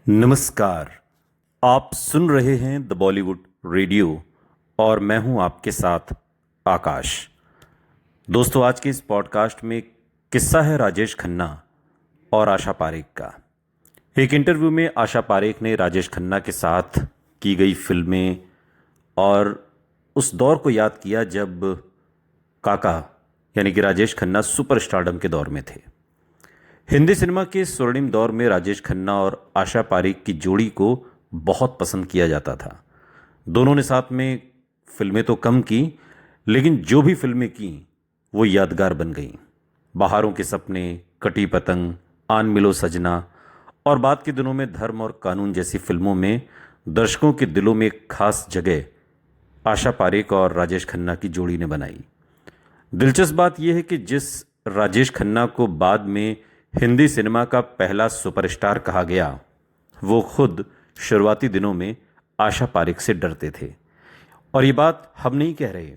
नमस्कार। आप सुन रहे हैं द बॉलीवुड रेडियो और मैं हूं आपके साथ आकाश। दोस्तों, आज के इस पॉडकास्ट में किस्सा है राजेश खन्ना और आशा पारेख का। एक इंटरव्यू में आशा पारेख ने राजेश खन्ना के साथ की गई फिल्में और उस दौर को याद किया जब काका यानी कि राजेश खन्ना सुपरस्टारडम के दौर में थे। हिंदी सिनेमा के स्वर्णिम दौर में राजेश खन्ना और आशा पारेख की जोड़ी को बहुत पसंद किया जाता था। दोनों ने साथ में फिल्में तो कम की, लेकिन जो भी फिल्में की वो यादगार बन गईं। बहारों के सपने, कटी पतंग, आन मिलो सजना और बाद के दिनों में धर्म और कानून जैसी फिल्मों में दर्शकों के दिलों में एक खास जगह आशा पारेख और राजेश खन्ना की जोड़ी ने बनाई। दिलचस्प बात यह है कि जिस राजेश खन्ना को बाद में हिंदी सिनेमा का पहला सुपरस्टार कहा गया, वो खुद शुरुआती दिनों में आशा पारेख से डरते थे। और ये बात हम नहीं कह रहे,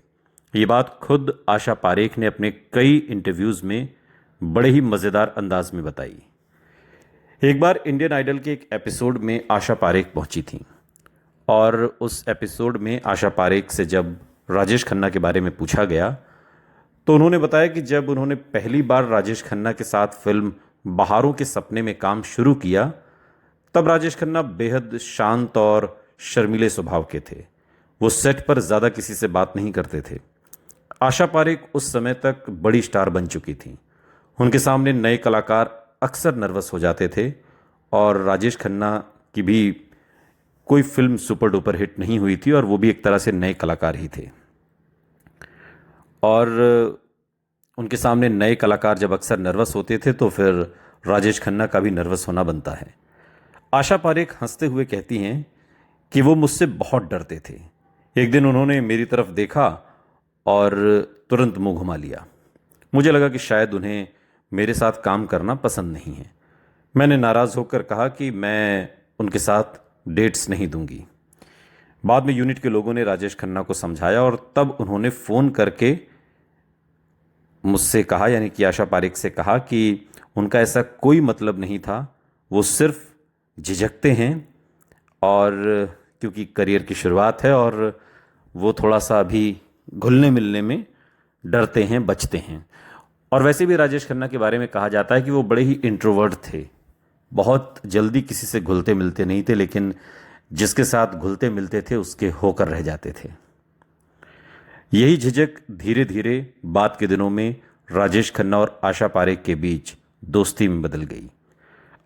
ये बात खुद आशा पारेख ने अपने कई इंटरव्यूज़ में बड़े ही मज़ेदार अंदाज में बताई। एक बार इंडियन आइडल के एक एपिसोड में आशा पारेख पहुंची थी और उस एपिसोड में आशा पारेख से जब राजेश खन्ना के बारे में पूछा गया तो उन्होंने बताया कि जब उन्होंने पहली बार राजेश खन्ना के साथ फिल्म बहारों के सपने में काम शुरू किया, तब राजेश खन्ना बेहद शांत और शर्मीले स्वभाव के थे। वो सेट पर ज़्यादा किसी से बात नहीं करते थे। आशा पारेख उस समय तक बड़ी स्टार बन चुकी थी। उनके सामने नए कलाकार अक्सर नर्वस हो जाते थे और राजेश खन्ना की भी कोई फिल्म सुपर डुपर हिट नहीं हुई थी और वो भी एक तरह से नए कलाकार ही थे। और उनके सामने नए कलाकार जब अक्सर नर्वस होते थे तो फिर राजेश खन्ना का भी नर्वस होना बनता है। आशा पारेख हंसते हुए कहती हैं कि वो मुझसे बहुत डरते थे। एक दिन उन्होंने मेरी तरफ देखा और तुरंत मुंह घुमा लिया। मुझे लगा कि शायद उन्हें मेरे साथ काम करना पसंद नहीं है। मैंने नाराज़ होकर कहा कि मैं उनके साथ डेट्स नहीं दूंगी। बाद में यूनिट के लोगों ने राजेश खन्ना को समझाया और तब उन्होंने फ़ोन करके मुझसे कहा, यानी कि आशा पारेख से कहा कि उनका ऐसा कोई मतलब नहीं था, वो सिर्फ झिझकते हैं और क्योंकि करियर की शुरुआत है और वो थोड़ा सा अभी घुलने मिलने में डरते हैं, बचते हैं। और वैसे भी राजेश खन्ना के बारे में कहा जाता है कि वो बड़े ही इंट्रोवर्ट थे, बहुत जल्दी किसी से घुलते मिलते नहीं थे, लेकिन जिसके साथ घुलते मिलते थे उसके होकर रह जाते थे। यही झिझक धीरे धीरे बाद के दिनों में राजेश खन्ना और आशा पारेख के बीच दोस्ती में बदल गई।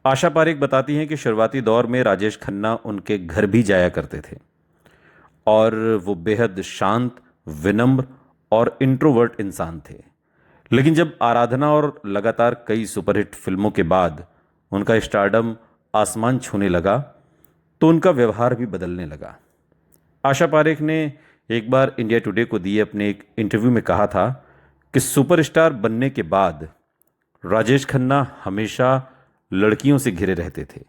आशा पारेख बताती हैं कि शुरुआती दौर में राजेश खन्ना उनके घर भी जाया करते थे और वो बेहद शांत, विनम्र और इंट्रोवर्ट इंसान थे। लेकिन जब आराधना और लगातार कई सुपरहिट फिल्मों के बाद उनका स्टारडम आसमान छूने लगा तो उनका व्यवहार भी बदलने लगा। आशा पारेख ने एक बार इंडिया टुडे को दिए अपने एक इंटरव्यू में कहा था कि सुपरस्टार बनने के बाद राजेश खन्ना हमेशा लड़कियों से घिरे रहते थे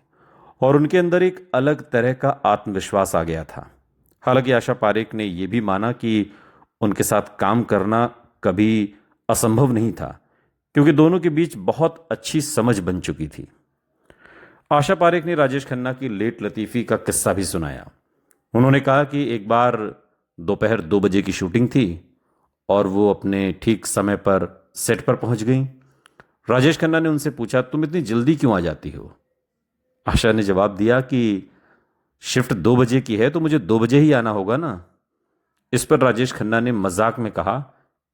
और उनके अंदर एक अलग तरह का आत्मविश्वास आ गया था। हालांकि आशा पारेख ने यह भी माना कि उनके साथ काम करना कभी असंभव नहीं था, क्योंकि दोनों के बीच बहुत अच्छी समझ बन चुकी थी। आशा पारेख ने राजेश खन्ना की लेट लतीफ़ी का किस्सा भी सुनाया। उन्होंने कहा कि एक बार दोपहर 2 बजे की शूटिंग थी और वो अपने ठीक समय पर सेट पर पहुंच गई। राजेश खन्ना ने उनसे पूछा, तुम इतनी जल्दी क्यों आ जाती हो? आशा ने जवाब दिया कि शिफ्ट 2 बजे की है तो मुझे 2 बजे ही आना होगा ना। इस पर राजेश खन्ना ने मजाक में कहा,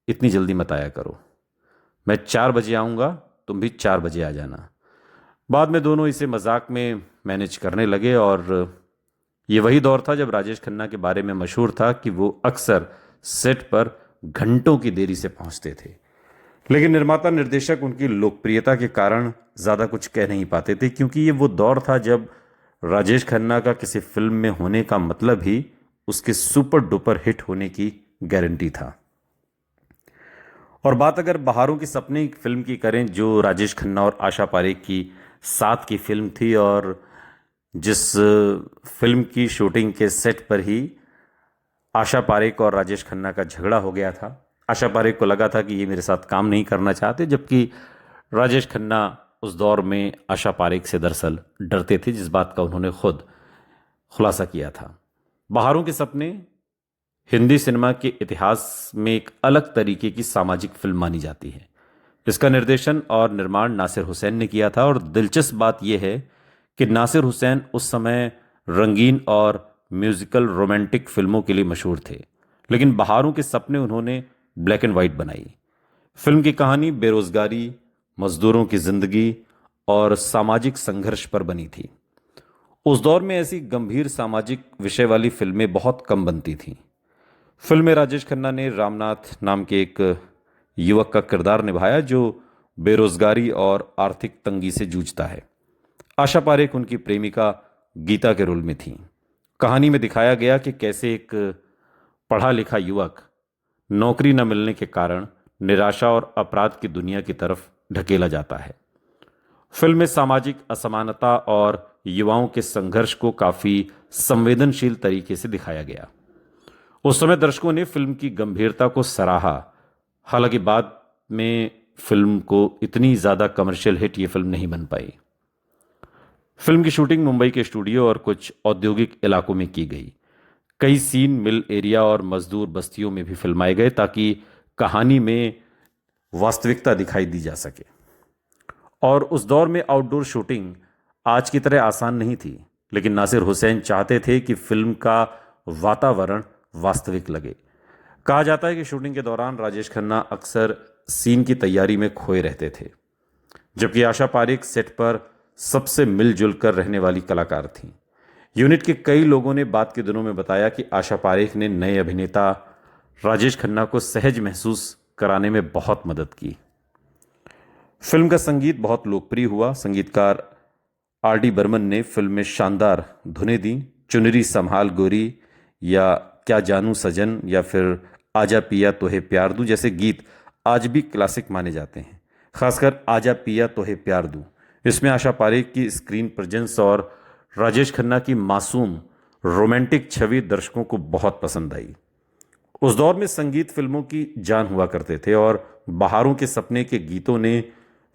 इतनी जल्दी मत आया करो, मैं 4 बजे आऊँगा, तुम भी 4 बजे आ जाना। बाद में दोनों इसे मजाक में मैनेज करने लगे और ये वही दौर था जब राजेश खन्ना के बारे में मशहूर था कि वो अक्सर सेट पर घंटों की देरी से पहुंचते थे। लेकिन निर्माता निर्देशक उनकी लोकप्रियता के कारण ज़्यादा कुछ कह नहीं पाते थे, क्योंकि ये वो दौर था जब राजेश खन्ना का किसी फिल्म में होने का मतलब ही उसके सुपर डुपर हिट होने की गारंटी था। और बात अगर बहारों के सपने फिल्म की करें, जो राजेश खन्ना और आशा पारेख की साथ की फिल्म थी और जिस फिल्म की शूटिंग के सेट पर ही आशा पारेख और राजेश खन्ना का झगड़ा हो गया था। आशा पारेख को लगा था कि ये मेरे साथ काम नहीं करना चाहते, जबकि राजेश खन्ना उस दौर में आशा पारेख से दरअसल डरते थे, जिस बात का उन्होंने खुद खुलासा किया था। बहारों के सपने हिंदी सिनेमा के इतिहास में एक अलग तरीके की सामाजिक फिल्म मानी जाती है। इसका निर्देशन और निर्माण नासिर हुसैन ने किया था, और दिलचस्प बात यह है कि नासिर हुसैन उस समय रंगीन और म्यूजिकल रोमांटिक फिल्मों के लिए मशहूर थे, लेकिन बहारों के सपने उन्होंने ब्लैक एंड वाइट बनाई। फिल्म की कहानी बेरोजगारी, मजदूरों की जिंदगी और सामाजिक संघर्ष पर बनी थी। उस दौर में ऐसी गंभीर सामाजिक विषय वाली फिल्में बहुत कम बनती थीं। फिल्म में राजेश खन्ना ने रामनाथ नाम के एक युवक का किरदार निभाया जो बेरोजगारी और आर्थिक तंगी से जूझता है। आशा पारेख उनकी प्रेमिका गीता के रोल में थी। कहानी में दिखाया गया कि कैसे एक पढ़ा लिखा युवक नौकरी न मिलने के कारण निराशा और अपराध की दुनिया की तरफ ढकेला जाता है। फिल्म में सामाजिक असमानता और युवाओं के संघर्ष को काफी संवेदनशील तरीके से दिखाया गया। उस समय दर्शकों ने फिल्म की गंभीरता को सराहा। हालांकि बाद में फिल्म को इतनी ज्यादा कमर्शियल हिट ये फिल्म नहीं बन पाई। फिल्म की शूटिंग मुंबई के स्टूडियो और कुछ औद्योगिक इलाकों में की गई। कई सीन मिल एरिया और मजदूर बस्तियों में भी फिल्माए गए ताकि कहानी में वास्तविकता दिखाई दी जा सके। और उस दौर में आउटडोर शूटिंग आज की तरह आसान नहीं थी, लेकिन नासिर हुसैन चाहते थे कि फिल्म का वातावरण वास्तविक लगे। कहा जाता है कि शूटिंग के दौरान राजेश खन्ना अक्सर सीन की तैयारी में खोए रहते थे, जबकि आशा पारेख सेट पर सबसे मिलजुल कर रहने वाली कलाकार थीं। यूनिट के कई लोगों ने बाद के दिनों में बताया कि आशा पारेख ने नए अभिनेता राजेश खन्ना को सहज महसूस कराने में बहुत मदद की। फिल्म का संगीत बहुत लोकप्रिय हुआ। संगीतकार आर.डी. बर्मन ने फिल्म में शानदार धुनें दी। चुनरी संभाल गोरी या क्या जानू सजन या फिर आजा पिया तोहे प्यार दूं जैसे गीत आज भी क्लासिक माने जाते हैं। खासकर आजा पिया तोहे प्यार दूं, इसमें आशा पारेख की स्क्रीन प्रेजेंस और राजेश खन्ना की मासूम रोमांटिक छवि दर्शकों को बहुत पसंद आई। उस दौर में संगीत फिल्मों की जान हुआ करते थे और बहारों के सपने के गीतों ने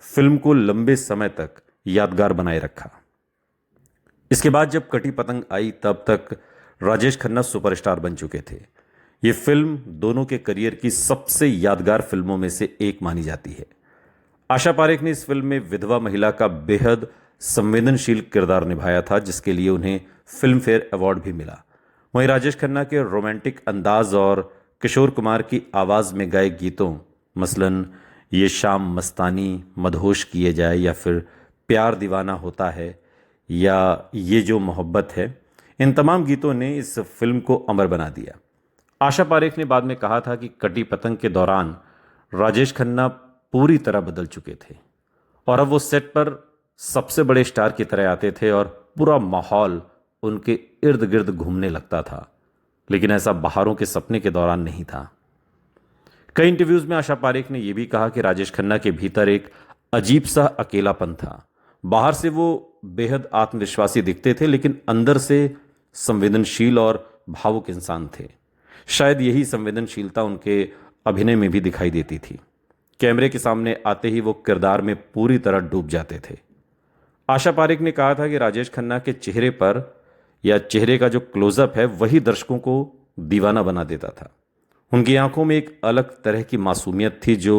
फिल्म को लंबे समय तक यादगार बनाए रखा। इसके बाद जब कटी पतंग आई तब तक राजेश खन्ना सुपरस्टार बन चुके थे। ये फिल्म दोनों के करियर की सबसे यादगार फिल्मों में से एक मानी जाती है। आशा पारेख ने इस फिल्म में विधवा महिला का बेहद संवेदनशील किरदार निभाया था, जिसके लिए उन्हें फिल्म फेयर अवार्ड भी मिला। वहीं राजेश खन्ना के रोमांटिक अंदाज और किशोर कुमार की आवाज में गाए गीतों, मसलन ये शाम मस्तानी मदहोश किए जाए या फिर प्यार दीवाना होता है या ये जो मोहब्बत है, इन तमाम गीतों ने इस फिल्म को अमर बना दिया। आशा पारेख ने बाद में कहा था कि कटी पतंग के दौरान राजेश खन्ना पूरी तरह बदल चुके थे और अब वो सेट पर सबसे बड़े स्टार की तरह आते थे और पूरा माहौल उनके इर्द गिर्द घूमने लगता था। लेकिन ऐसा बहारों के सपने के दौरान नहीं था। कई इंटरव्यूज में आशा पारेख ने यह भी कहा कि राजेश खन्ना के भीतर एक अजीब सा अकेलापन था। बाहर से वो बेहद आत्मविश्वासी दिखते थे, लेकिन अंदर से संवेदनशील और भावुक इंसान थे। शायद यही संवेदनशीलता उनके अभिनय में भी दिखाई देती थी। कैमरे के सामने आते ही वो किरदार में पूरी तरह डूब जाते थे। आशा पारेख ने कहा था कि राजेश खन्ना के चेहरे पर या चेहरे का जो क्लोजअप है वही दर्शकों को दीवाना बना देता था। उनकी आंखों में एक अलग तरह की मासूमियत थी जो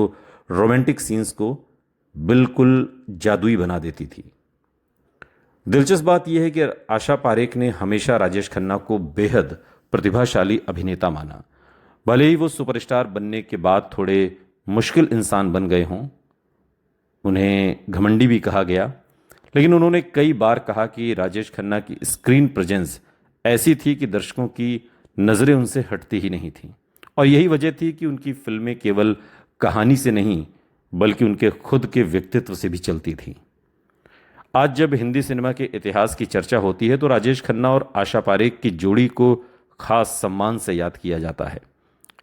रोमांटिक सीन्स को बिल्कुल जादुई बना देती थी। दिलचस्प बात यह है कि आशा पारेख ने हमेशा राजेश खन्ना को बेहद प्रतिभाशाली अभिनेता माना। भले ही वो सुपरस्टार बनने के बाद थोड़े मुश्किल इंसान बन गए हों, उन्हें घमंडी भी कहा गया, लेकिन उन्होंने कई बार कहा कि राजेश खन्ना की स्क्रीन प्रेजेंस ऐसी थी कि दर्शकों की नज़रें उनसे हटती ही नहीं थीं। और यही वजह थी कि उनकी फिल्में केवल कहानी से नहीं बल्कि उनके खुद के व्यक्तित्व से भी चलती थीं। आज जब हिंदी सिनेमा के इतिहास की चर्चा होती है तो राजेश खन्ना और आशा पारेख की जोड़ी को खास सम्मान से याद किया जाता है।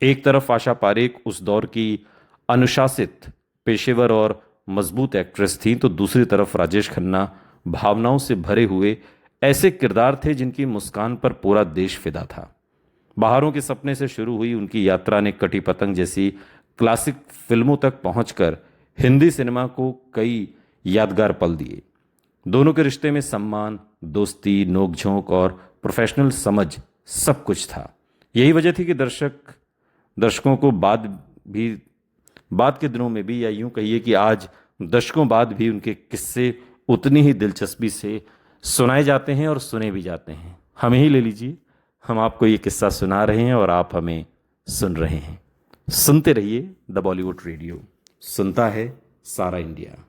एक तरफ आशा पारेख उस दौर की अनुशासित, पेशेवर और मजबूत एक्ट्रेस थीं, तो दूसरी तरफ राजेश खन्ना भावनाओं से भरे हुए ऐसे किरदार थे जिनकी मुस्कान पर पूरा देश फिदा था। बहारों के सपने से शुरू हुई उनकी यात्रा ने कटी पतंग जैसी क्लासिक फिल्मों तक पहुंचकर हिंदी सिनेमा को कई यादगार पल दिए। दोनों के रिश्ते में सम्मान, दोस्ती, नोकझोंक और प्रोफेशनल समझ सब कुछ था। यही वजह थी कि दर्शकों को बाद के दिनों में भी, या यूं कहिए कि आज दशकों बाद भी, उनके किस्से उतनी ही दिलचस्पी से सुनाए जाते हैं और सुने भी जाते हैं। हमें ही ले लीजिए, हम आपको ये किस्सा सुना रहे हैं और आप हमें सुन रहे हैं। सुनते रहिए द बॉलीवुड रेडियो, सुनता है सारा इंडिया।